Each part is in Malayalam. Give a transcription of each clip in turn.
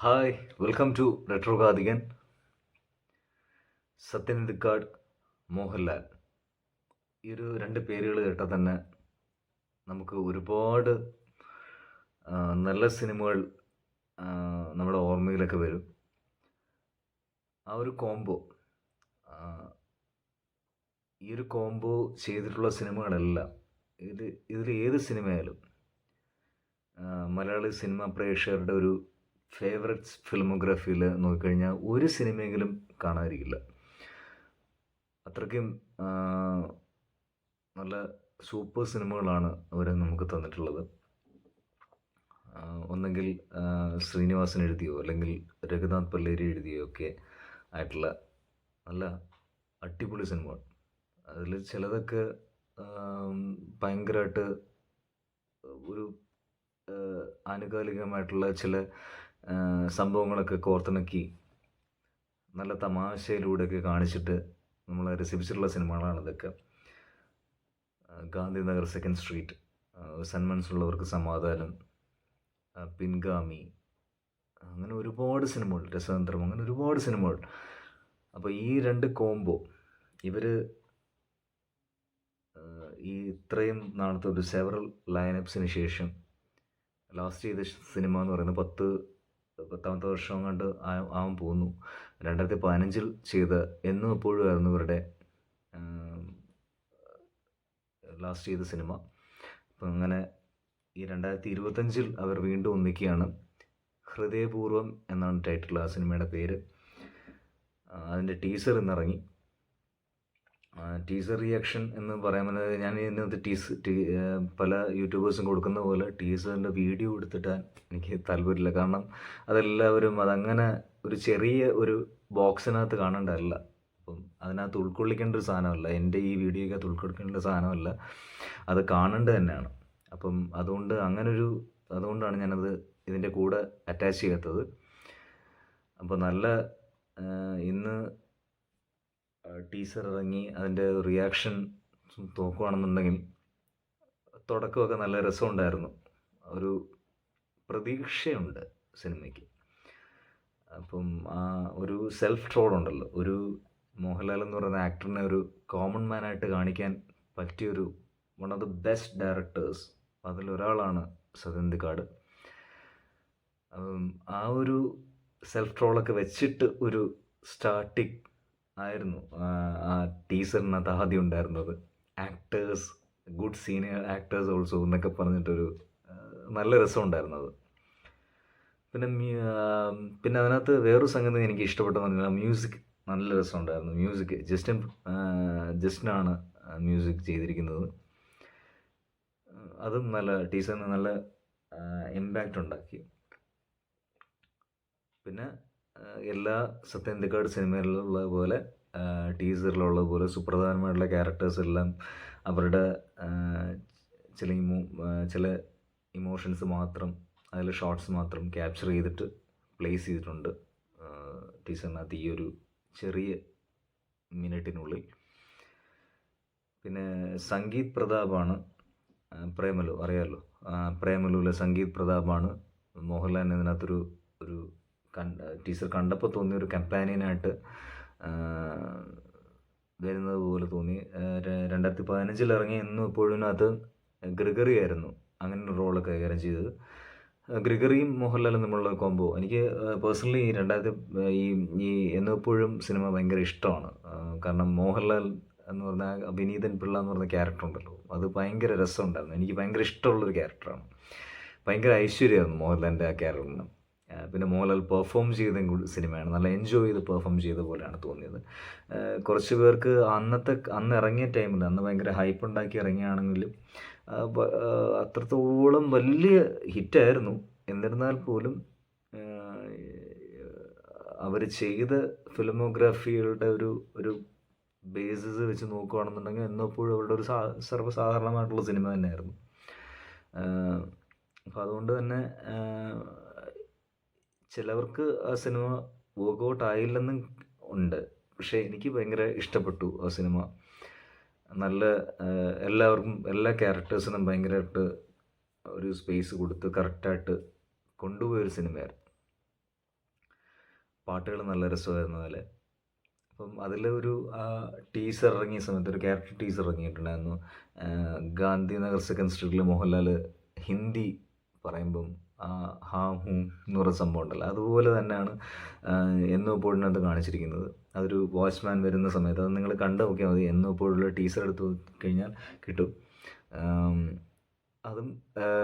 Hi, welcome to retro കാതികൻ. സത്യനിധിക്കാട്, Mohanlal, ഈ രണ്ട് പേരുകൾ കേട്ടാൽ തന്നെ നമുക്ക് ഒരുപാട് നല്ല സിനിമകൾ നമ്മുടെ ഓർമ്മയിലൊക്കെ വരും. ആ ഒരു കോംബോ ഈ ഒരു കോംബോ ചെയ്തിട്ടുള്ള സിനിമകളെല്ലാം ഇതിൽ ഏത് സിനിമയായാലും മലയാളി സിനിമ പ്രേക്ഷകരുടെ ഒരു ഫേവററ്റ്സ് ഫിലിമോഗ്രാഫിയിൽ നോക്കിക്കഴിഞ്ഞാൽ ഒരു സിനിമയെങ്കിലും കാണാതിരിക്കില്ല. അത്രയ്ക്കും നല്ല സൂപ്പർ സിനിമകളാണ് അവർ നമുക്ക് തന്നിട്ടുള്ളത്. ഒന്നെങ്കിൽ ശ്രീനിവാസൻ എഴുതിയോ അല്ലെങ്കിൽ രഘുനാഥ് പല്ലേരി എഴുതിയോ ഒക്കെ ആയിട്ടുള്ള നല്ല അടിപൊളി സിനിമകൾ. അതിൽ ചിലതൊക്കെ ഭയങ്കരമായിട്ട് ഒരു ആനുകാലികമായിട്ടുള്ള ചില സംഭവങ്ങളൊക്കെ കോർത്തിണക്കി നല്ല തമാശയിലൂടെയൊക്കെ കാണിച്ചിട്ട് നമ്മളെ രസിപ്പിച്ചിട്ടുള്ള സിനിമകളാണ് ഇതൊക്കെ. ഗാന്ധിനഗർ സെക്കൻഡ് സ്ട്രീറ്റ്, സന്മനസ്സുള്ളവർക്ക് സമാധാനം, പിൻഗാമി, അങ്ങനെ ഒരുപാട് സിനിമകൾ, രസതന്ത്രം, അങ്ങനെ ഒരുപാട് സിനിമകൾ. അപ്പോൾ ഈ രണ്ട് കോംബോ ഇവർ ഈ ഇത്രയും നാളത്തെ ഒരു സെവറൽ ലൈനപ്സിന് ശേഷം ലാസ്റ്റ് ചെയ്ത സിനിമ എന്ന് പറയുന്നത് പത്താമത്തെ വർഷം കണ്ട് ആവാൻ പോകുന്നു. 2015 ചെയ്ത എന്നും എപ്പോഴും ആയിരുന്നു ഇവരുടെ ലാസ്റ്റ് ചെയ്ത സിനിമ. അപ്പം അങ്ങനെ ഈ 2025 അവർ വീണ്ടും ഒന്നിക്കുകയാണ്. ഹൃദയപൂർവ്വം എന്നാണ് ടൈറ്റിൽ, ആ സിനിമയുടെ പേര്. അതിൻ്റെ ടീസർ ഇന്നിറങ്ങി. ടീസർ റിയാക്ഷൻ എന്ന് പറയാൻ പറ്റുന്നത്, ഞാൻ ഇന്നത്തെ പല യൂട്യൂബേഴ്സും കൊടുക്കുന്ന പോലെ ടീസറിൻ്റെ വീഡിയോ എടുത്തിട്ടാൻ എനിക്ക് താല്പര്യമില്ല. കാരണം അതെല്ലാവരും അതങ്ങനെ ഒരു ചെറിയ ഒരു ബോക്സിനകത്ത് കാണേണ്ടതല്ല. അപ്പം അതിനകത്ത് ഉൾക്കൊള്ളിക്കേണ്ട ഒരു സാധനമല്ല, എൻ്റെ ഈ വീഡിയോയ്ക്കകത്ത് ഉൾക്കൊള്ളിക്കേണ്ട സാധനമല്ല, അത് കാണേണ്ടത് തന്നെയാണ്. അപ്പം അതുകൊണ്ടാണ് ഞാനത് ഇതിൻ്റെ കൂടെ അറ്റാച്ച് ചെയ്യാത്തത്. അപ്പോൾ ഇന്ന് ടീസർ ഇറങ്ങി അതിൻ്റെ റിയാക്ഷൻ നോക്കുകയാണെന്നുണ്ടെങ്കിൽ തുടക്കമൊക്കെ നല്ല രസമുണ്ടായിരുന്നു. ഒരു പ്രതീക്ഷയുണ്ട് സിനിമയ്ക്ക്. അപ്പം ആ ഒരു സെൽഫ് ട്രോൾ ഉണ്ടല്ലോ, ഒരു മോഹൻലാൽ എന്ന് പറയുന്ന ആക്ടറിനെ ഒരു കോമൺ മാനായിട്ട് കാണിക്കാൻ പറ്റിയൊരു one of the best directors, അതിലൊരാളാണ് സത്യനിധിക്കാട്. ആ ഒരു സെൽഫ് ട്രോളൊക്കെ വെച്ചിട്ട് ഒരു സ്റ്റാർട്ടിങ് ആയിരുന്നു ആ ടീസറിനകത്ത് ആദ്യം ഉണ്ടായിരുന്നത്. Actors, good senior actors also എന്നൊക്കെ പറഞ്ഞിട്ടൊരു നല്ല രസമുണ്ടായിരുന്നത്. പിന്നെ അതിനകത്ത് വേറൊരു സംഗതി എനിക്ക് ഇഷ്ടപ്പെട്ടെന്ന് പറഞ്ഞാൽ മ്യൂസിക് നല്ല രസമുണ്ടായിരുന്നു. മ്യൂസിക് ജസ്റ്റിനാണ് മ്യൂസിക് ചെയ്തിരിക്കുന്നത്. അതും നല്ല ടീസറിന് നല്ല ഇമ്പാക്റ്റ് ഉണ്ടാക്കി. പിന്നെ എല്ലാ സത്യനിധിക്കാട് സിനിമയിലുള്ള പോലെ ടീസറിലുള്ള പോലെ സുപ്രധാനമായിട്ടുള്ള ക്യാരക്ടേഴ്സ് എല്ലാം അവരുടെ ചില ഇമോഷൻസ് മാത്രം, അതിൽ ഷോർട്സ് മാത്രം ക്യാപ്ചർ ചെയ്തിട്ട് പ്ലേസ് ചെയ്തിട്ടുണ്ട് ടീസറിനകത്ത് ഈ ഒരു ചെറിയ മിനിറ്റിനുള്ളിൽ. പിന്നെ സംഗീത് പ്രതാപാണ് പ്രേമലു, അറിയാമല്ലോ. പ്രേമലുവിലെ സംഗീത് പ്രതാപാണ് മോഹൻലാലിന് ഇതിനകത്തൊരു ടീസർ കണ്ടപ്പോൾ തോന്നിയ ഒരു കമ്പാനിയനായിട്ട് വരുന്നത് പോലെ തോന്നി. 2015 ഇറങ്ങി എന്നും എപ്പോഴും അത് ഗ്രിഗറി ആയിരുന്നു അങ്ങനെ ഒരു റോള് കൈകാര്യം ചെയ്തത്. ഗ്രിഗറിയും മോഹൻലാലും തമ്മിലുള്ള കോംബോ എനിക്ക് പേഴ്സണലി ഈ എന്നും എപ്പോഴും സിനിമ ഭയങ്കര ഇഷ്ടമാണ്. കാരണം മോഹൻലാൽ എന്ന് പറഞ്ഞാൽ വിനീതൻ പിള്ള എന്ന് പറഞ്ഞ ക്യാരക്ടർ ഉണ്ടല്ലോ, അത് ഭയങ്കര രസമുണ്ടായിരുന്നു. എനിക്ക് ഭയങ്കര ഇഷ്ടമുള്ളൊരു ക്യാരക്ടറാണ്. ഭയങ്കര ഐശ്വര്യമായിരുന്നു മോഹൻലാലിൻ്റെ ആ ക്യാരക്ടറിന്. പിന്നെ മോഹൻലാൽ പെർഫോം ചെയ്ത സിനിമയാണ്, നല്ല എൻജോയ് ചെയ്ത് പെർഫോം ചെയ്ത പോലെയാണ് തോന്നിയത്. കുറച്ച് പേർക്ക് അന്ന് ഇറങ്ങിയ ടൈമിൽ അന്ന് ഭയങ്കര ഹൈപ്പ് ഉണ്ടാക്കി ഇറങ്ങിയാണെങ്കിലും അത്രത്തോളം വലിയ ഹിറ്റായിരുന്നു. എന്നിരുന്നാൽ പോലും അവർ ചെയ്ത ഫിലിമോഗ്രാഫികളുടെ ഒരു ബേസിസ് വെച്ച് നോക്കുകയാണെന്നുണ്ടെങ്കിൽ എന്നെപ്പോഴും അവരുടെ ഒരു സർവ്വസാധാരണമായിട്ടുള്ള സിനിമ തന്നെയായിരുന്നു. അപ്പം അതുകൊണ്ട് തന്നെ ചിലവർക്ക് ആ സിനിമ വർക്കൗട്ട് ആയില്ലെന്നും ഉണ്ട്. പക്ഷേ എനിക്ക് ഭയങ്കര ഇഷ്ടപ്പെട്ടു ആ സിനിമ. എല്ലാവർക്കും, എല്ലാ ക്യാരക്ടേഴ്സിനും ഭയങ്കരമായിട്ട് ഒരു സ്പേസ് കൊടുത്ത് കറക്റ്റായിട്ട് കൊണ്ടുപോയൊരു സിനിമയായിരുന്നു. പാട്ടുകൾ നല്ല രസമായിരുന്നു അതിൽ. അപ്പം അതിൽ ഒരു ടീസർ ഇറങ്ങിയ സമയത്ത് ഒരു ക്യാരക്ടർ ടീസർ ഇറങ്ങിയിട്ടുണ്ടായിരുന്നു. ഗാന്ധിനഗർ സെക്കൻഡ് സ്ട്രീറ്റിൽ മോഹൻലാൽ ഹിന്ദി പറയുമ്പം ഹാ ഹൂ എന്ന് പറയുന്ന സംഭവം ഉണ്ടല്ലോ, അതുപോലെ തന്നെയാണ് എന്നോ എപ്പോഴിനകത്ത് കാണിച്ചിരിക്കുന്നത്. അതൊരു വാച്ച്മാൻ വരുന്ന സമയത്ത് അത് നിങ്ങൾ കണ്ടു നോക്കിയാൽ മതി. എന്നോ എപ്പോഴുള്ള ടീസർ എടുത്ത് കഴിഞ്ഞാൽ കിട്ടും. അതും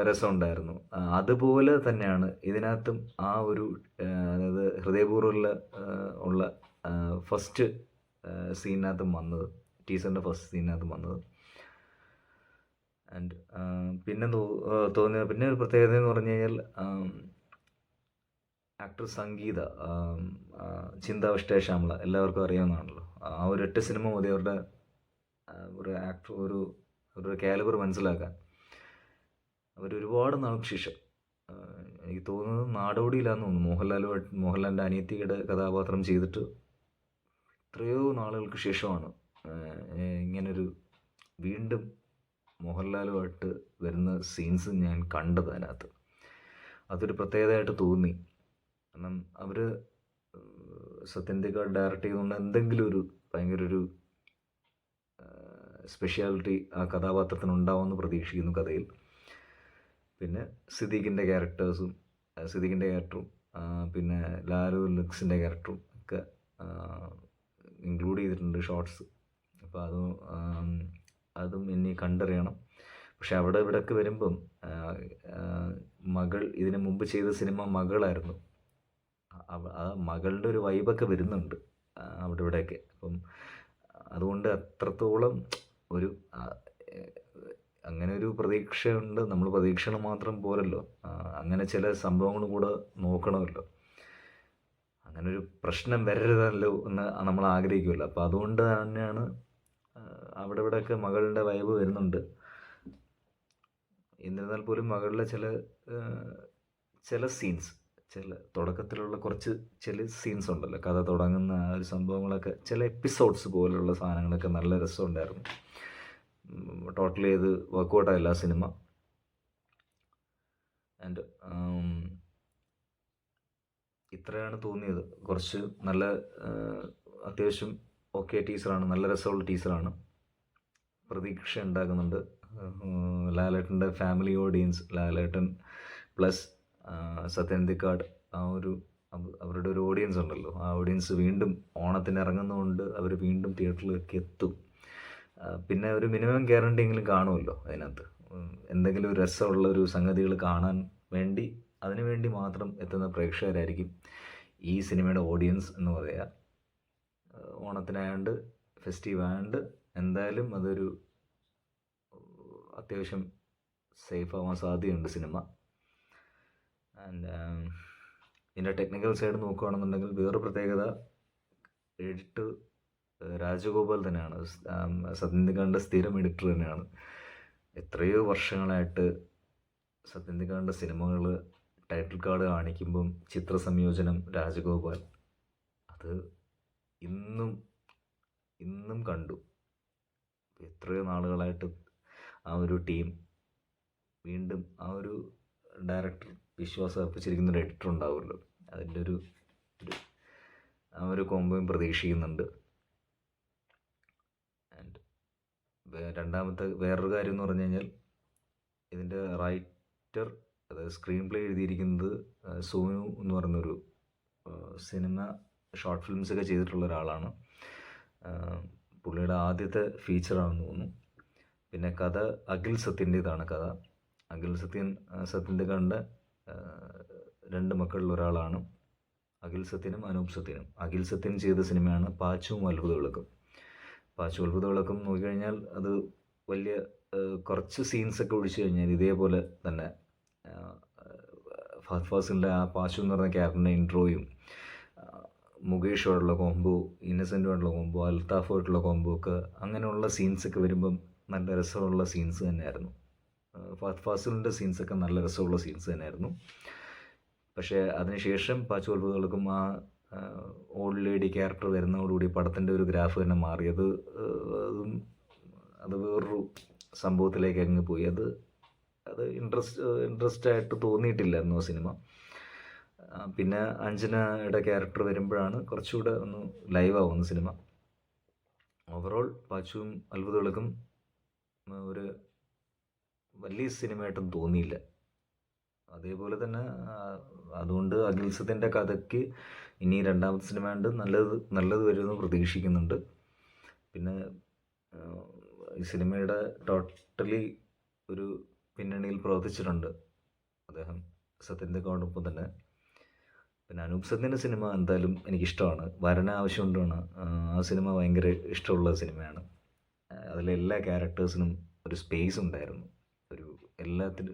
രസമുണ്ടായിരുന്നു. അതുപോലെ തന്നെയാണ് ഇതിനകത്തും ആ ഒരു അതായത് ഹൃദയപൂർവ്വമുള്ള ഉള്ള ഫസ്റ്റ് സീനിനകത്തും വന്നത്, ടീസറിൻ്റെ ഫസ്റ്റ് സീനിനകത്തും വന്നത്. ആൻഡ് പിന്നെ തോന്നിയ പിന്നെ ഒരു പ്രത്യേകത എന്ന് പറഞ്ഞു കഴിഞ്ഞാൽ ആക്ടർ സംഗീത, ചിന്താവിഷ്ട ശ്യാമള എല്ലാവർക്കും അറിയാവുന്നതാണല്ലോ. ആ ഒരു 8 സിനിമ മതി അവരുടെ ഒരു ആക്ടർ ഒരു കാലിബർ മനസ്സിലാക്കാൻ. അവരൊരുപാട് നാൾക്ക് ശേഷം, എനിക്ക് തോന്നുന്നത് നാടോടിയിലാന്ന് തോന്നുന്നു, മോഹൻലാലിൻ്റെ അനിയത്തിയുടെ കഥാപാത്രം ചെയ്തിട്ട് എത്രയോ നാളുകൾക്ക് ശേഷമാണ് ഇങ്ങനൊരു വീണ്ടും മോഹൻലാലുമായിട്ട് വരുന്ന സീൻസ് ഞാൻ കണ്ടത് അതിനകത്ത്. അതൊരു പ്രത്യേകതയായിട്ട് തോന്നി. കാരണം അവർ സത്യന്തിക്കാട് ഡയറക്റ്റ് ചെയ്തുകൊണ്ട് എന്തെങ്കിലും ഒരു ഭയങ്കര ഒരു സ്പെഷ്യാലിറ്റി ആ കഥാപാത്രത്തിന് ഉണ്ടാവുമെന്ന് പ്രതീക്ഷിക്കുന്നു കഥയിൽ. പിന്നെ സിദ്ദീഖിൻ്റെ ക്യാരക്ടറും പിന്നെ ലാലു ലക്സിൻ്റെ ക്യാരക്ടറും ഒക്കെ ഇൻക്ലൂഡ് ചെയ്തിട്ടുണ്ട് ഷോർട്സ്. അപ്പോൾ അതും ഇനി കണ്ടറിയണം. പക്ഷെ അവിടെ ഇവിടെയൊക്കെ വരുമ്പം മകൾ ഇതിന് മുമ്പ് ചെയ്ത സിനിമ മകളായിരുന്നു. ആ മകളുടെ ഒരു വൈബൊക്കെ വരുന്നുണ്ട് അവിടെ ഇവിടെയൊക്കെ. അപ്പം അതുകൊണ്ട് അത്രത്തോളം ഒരു അങ്ങനെ ഒരു പ്രതീക്ഷയുണ്ട്. നമ്മൾ പ്രതീക്ഷകൾ മാത്രം പോരല്ലോ, അങ്ങനെ ചില സംഭവങ്ങൾ കൂടെ നോക്കണമല്ലോ. അങ്ങനെ ഒരു പ്രശ്നം വരരുതല്ലോ എന്ന് നമ്മൾ ആഗ്രഹിക്കുമല്ലോ. അപ്പോൾ അതുകൊണ്ട് തന്നെയാണ് അവിടെ ഇവിടെയൊക്കെ മകളുടെ വൈബ് വരുന്നുണ്ട്. എന്നിരുന്നാൽ പോലും മകളുടെ ചില സീൻസ്, തുടക്കത്തിലുള്ള ചില സീൻസ് ഉണ്ടല്ലോ, കഥ തുടങ്ങുന്ന ആ ഒരു സംഭവങ്ങളൊക്കെ, ചില എപ്പിസോഡ്സ് പോലുള്ള സാധനങ്ങളൊക്കെ നല്ല രസമുണ്ടായിരുന്നു. ടോട്ടലി ഇത് വർക്കൗട്ടായില്ല ആ സിനിമ. ആൻഡ് ഇത്രയാണ് തോന്നിയത്. കുറച്ച് നല്ല അത്യാവശ്യം ഓക്കെ ടീസറാണ്, നല്ല രസമുള്ള ടീസറാണ്. പ്രതീക്ഷ ഉണ്ടാക്കുന്നുണ്ട്. ലാലേട്ടൻ്റെ ഫാമിലി ഓഡിയൻസ്, ലാലേട്ടൻ പ്ലസ് സത്യന്തിക്കാട്, ആ ഒരു അവരുടെ ഒരു ഓഡിയൻസ് ഉണ്ടല്ലോ, ആ ഓഡിയൻസ് വീണ്ടും ഓണത്തിന് ഇറങ്ങുന്നതുകൊണ്ട് അവർ വീണ്ടും തിയേറ്ററിലേക്ക് എത്തും. പിന്നെ ഒരു മിനിമം ഗ്യാരണ്ടി എങ്കിലും കാണുമല്ലോ അതിനകത്ത്. എന്തെങ്കിലും ഒരു രസമുള്ള ഒരു സംഗതികൾ കാണാൻ വേണ്ടി, അതിനു വേണ്ടി മാത്രം എത്തുന്ന പ്രേക്ഷകരായിരിക്കും ഈ സിനിമയുടെ ഓഡിയൻസ് എന്ന് പറയുക. ഓണത്തിനായതുകൊണ്ട്, ഫെസ്റ്റീവ് ആയതുകൊണ്ട് എന്തായാലും അതൊരു അത്യാവശ്യം സേഫ് ആവാൻ സാധ്യതയുണ്ട് സിനിമ. ആൻഡ് ഇതിൻ്റെ ടെക്നിക്കൽ സൈഡ് നോക്കുകയാണെന്നുണ്ടെങ്കിൽ വേറെ പ്രത്യേകത, എഡിറ്റർ രാജഗോപാൽ തന്നെയാണ്. സത്യന്തിക്കാടിൻ്റെ സ്ഥിരം എഡിറ്റർ തന്നെയാണ്. എത്രയോ വർഷങ്ങളായിട്ട് സത്യന്തിക്കാടിൻ്റെ സിനിമകൾ ടൈറ്റിൽ കാർഡ് കാണിക്കുമ്പം ചിത്ര സംയോജനം രാജഗോപാൽ, അത് ഇന്നും കണ്ടു. എത്രയോ നാളുകളായിട്ട് ആ ഒരു ടീം വീണ്ടും ആ ഒരു ഡയറക്ടർ വിശ്വാസം അർപ്പിച്ചിരിക്കുന്ന ഒരു എഡിറ്റർ ഉണ്ടാവുമല്ലോ, അതിൻ്റെ ആ ഒരു കോംബോയും പ്രതീക്ഷിക്കുന്നുണ്ട്. ആൻഡ് രണ്ടാമത്തെ വേറൊരു കാര്യം എന്ന് പറഞ്ഞു കഴിഞ്ഞാൽ, ഇതിൻ്റെ റൈറ്റർ, അതായത് സ്ക്രീൻ പ്ലേ എഴുതിയിരിക്കുന്നത് സോനു എന്ന് പറയുന്നൊരു സിനിമ ഷോർട്ട് ഫിലിംസൊക്കെ ചെയ്തിട്ടുള്ള ഒരാളാണ്. പുള്ളിയുടെ ആദ്യത്തെ ഫീച്ചറാണെന്ന് തോന്നുന്നു. പിന്നെ കഥ അഖിൽ സത്യൻ്റേതാണ് കഥ. അഖിൽ സത്യൻ്റെ രണ്ട് മക്കളിൽ ഒരാളാണ് അഖിൽ സത്യനും അനൂപ് സത്യനും. അഖിൽ സത്യൻ ചെയ്ത സിനിമയാണ് പാച്ചുവും അത്ഭുത വിളക്കും. അത്ഭുത വിളക്കും നോക്കിക്കഴിഞ്ഞാൽ അത് വലിയ കുറച്ച് സീൻസൊക്കെ ഒഴിച്ചു കഴിഞ്ഞാൽ ഇതേപോലെ തന്നെ ഫഹദ് ഫാസിലിൻ്റെ ആ പാച്ചു എന്ന് പറയുന്ന ക്യാരക്ടറിൻ്റെ ഇൻട്രോയും മുകേഷുമായിട്ടുള്ള കോംബോ, ഇന്നസെൻറ്റുമായിട്ടുള്ള കോംബോ, അൽത്താഫുമായിട്ടുള്ള കോംബോ ഒക്കെ, അങ്ങനെയുള്ള സീൻസൊക്കെ വരുമ്പം നല്ല രസമുള്ള സീൻസ് തന്നെയായിരുന്നു. ഫഹദ് ഫാസിലിൻ്റെ സീൻസൊക്കെ നല്ല രസമുള്ള സീൻസ് തന്നെയായിരുന്നു. പക്ഷേ അതിനുശേഷം പാച്ചു അത്ഭുത വിളക്കും ആ ഓൾഡ് ലേഡി ക്യാരക്ടർ വരുന്നതോടുകൂടി പടത്തിൻ്റെ ഒരു ഗ്രാഫ് തന്നെ മാറി. അത് വേറൊരു സംഭവത്തിലേക്ക് അങ്ങ് പോയി. അത് ഇൻട്രസ്റ്റ് ആയിട്ട് തോന്നിയിട്ടില്ലായിരുന്നു ആ സിനിമ. പിന്നെ അഞ്ജനയുടെ ക്യാരക്ടർ വരുമ്പോഴാണ് കുറച്ചുകൂടെ ഒന്ന് ലൈവാവുന്ന സിനിമ. ഓവറോൾ പാച്ചുവും അത്ഭുത വിളക്കും ഒരു വലിയ സിനിമയായിട്ടും തോന്നിയില്ല. അതേപോലെ തന്നെ അതുകൊണ്ട് അഖിൽസത്തിൻ്റെ കഥയ്ക്ക് ഇനി രണ്ടാമത്തെ സിനിമ ഉണ്ട്, നല്ലത് വരുമെന്ന് പ്രതീക്ഷിക്കുന്നുണ്ട്. പിന്നെ ഈ സിനിമയുടെ ടോട്ടലി ഒരു പിന്നണിയിൽ പ്രവർത്തിച്ചിട്ടുണ്ട് അദ്ദേഹം സത്യൻ്റെയോടൊപ്പം തന്നെ. പിന്നെ അനൂപ് സത്യൻ്റെ സിനിമ എന്തായാലും എനിക്കിഷ്ടമാണ്. വരന ആവശ്യമുണ്ടാണ് ആ സിനിമ ഭയങ്കര ഇഷ്ടമുള്ള സിനിമയാണ്. അതിലെ എല്ലാ ക്യാരക്ടേഴ്സിനും ഒരു സ്പേസ് ഉണ്ടായിരുന്നു,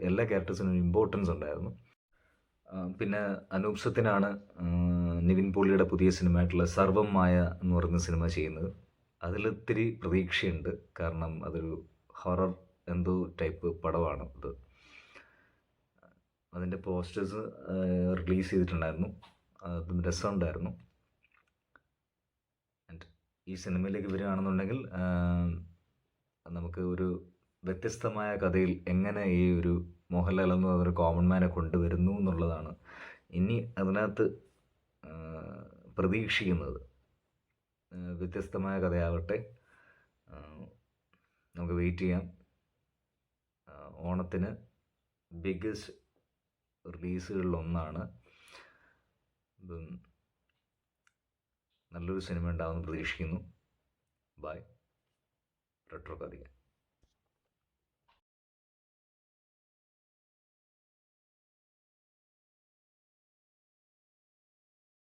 എല്ലാ ക്യാരക്ടേഴ്സിനും ഇമ്പോർട്ടൻസ് ഉണ്ടായിരുന്നു. പിന്നെ അനൂപ് സത്യനാണ് നിവിൻ പോളിയുടെ പുതിയ സിനിമയായിട്ടുള്ള സർവം മായ എന്ന് പറയുന്ന സിനിമ ചെയ്യുന്നത്. അതിലൊത്തിരി പ്രതീക്ഷയുണ്ട്, കാരണം അതൊരു ഹൊറർ എന്തോ ടൈപ്പ് പടമാണ് ഇത്. അതിൻ്റെ പോസ്റ്റേഴ്സ് റിലീസ് ചെയ്തിട്ടുണ്ടായിരുന്നു, അതും രസമുണ്ടായിരുന്നു. ആൻഡ് ഈ സിനിമയിലേക്ക് വരികയാണെന്നുണ്ടെങ്കിൽ നമുക്ക് ഒരു വ്യത്യസ്തമായ കഥയിൽ എങ്ങനെ ഈ ഒരു മോഹൻലാൽ എന്ന് പറഞ്ഞൊരു കോമൺ മാനെ കൊണ്ടുവരുന്നു എന്നുള്ളതാണ് ഇനി അതിനകത്ത് പ്രതീക്ഷിക്കുന്നത്. വ്യത്യസ്തമായ കഥയാവട്ടെ, നമുക്ക് വെയിറ്റ് ചെയ്യാം. ഓണത്തിന് ബിഗ്ഗസ്റ്റ് റിലീസുകളിലൊന്നാണ്. നല്ലൊരു സിനിമ ഉണ്ടാവുമെന്ന് പ്രതീക്ഷിക്കുന്നു. ബൈ. റെട്രോ കഥ.